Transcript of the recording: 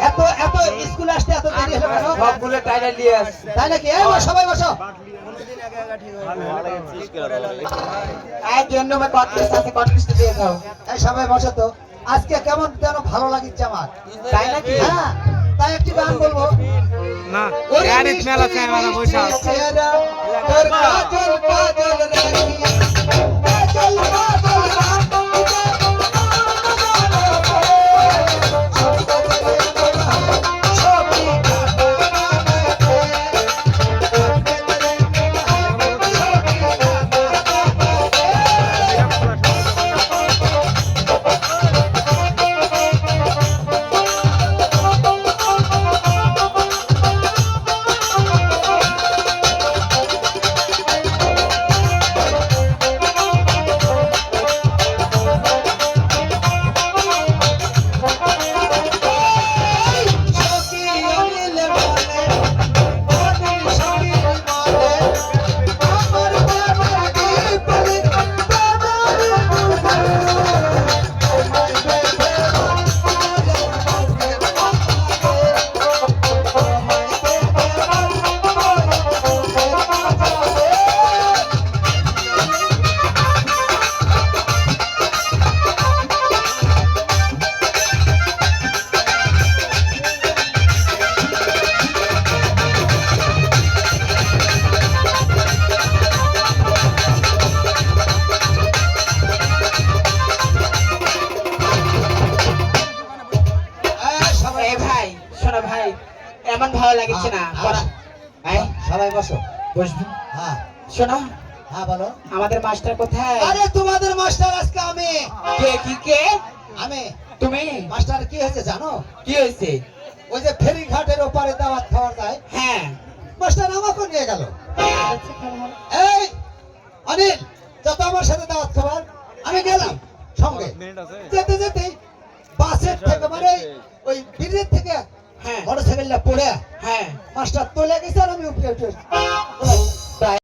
এত এত স্কুল আসতে এত দেরি হলো কেন? সবগুলো টাইলার নিয়ে আস। তাই নাকি? এই সবাই বসো। এই জন্য আমি কটলিস্ট আছে, কটলিস্ট দিয়ে দাও। এই সবাই বসো তো। আজকে কেমন যেন ভালো লাগিচ্ছে আমার। তাই নাকি? হ্যাঁ, তাই একটি গান বলবো। না ওরে গাড়িত মেলা আছে আমার মিষ্টি বৈশাখ মিষ্টি চেহারা, তোর কাজল কাজল রাখি, কাজল কাজল এমন ভালো লাগছে না। সবাই বসো। বসবি? হ্যাঁ শোনো, হ্যাঁ বলো। আমাদের মাস্টার কোথায়? আরে তোমাদের মাস্টার আজকে আমি। কে কি কে? আমি। তুমি? মাস্টার কি হয়েছে জানো? কি হয়েছে? ওই যে ফেরি ঘাটের ওপারে দাওয়াত খাওয়া যায়, হ্যাঁ, মাস্টার আমাকে নিয়ে গেল। এই অনিল, যত আমার সাথে দাওয়াত খাবার। আমি গেলাম সঙ্গে। যেতে যেতে বাসের থেকে মানে ওই ব্রিজের থেকে হ্যাঁ, মোটরসাইকেলটা পড়ে হ্যাঁ। মাস্টার তোলে গেছে আর আমি উপরে উঠে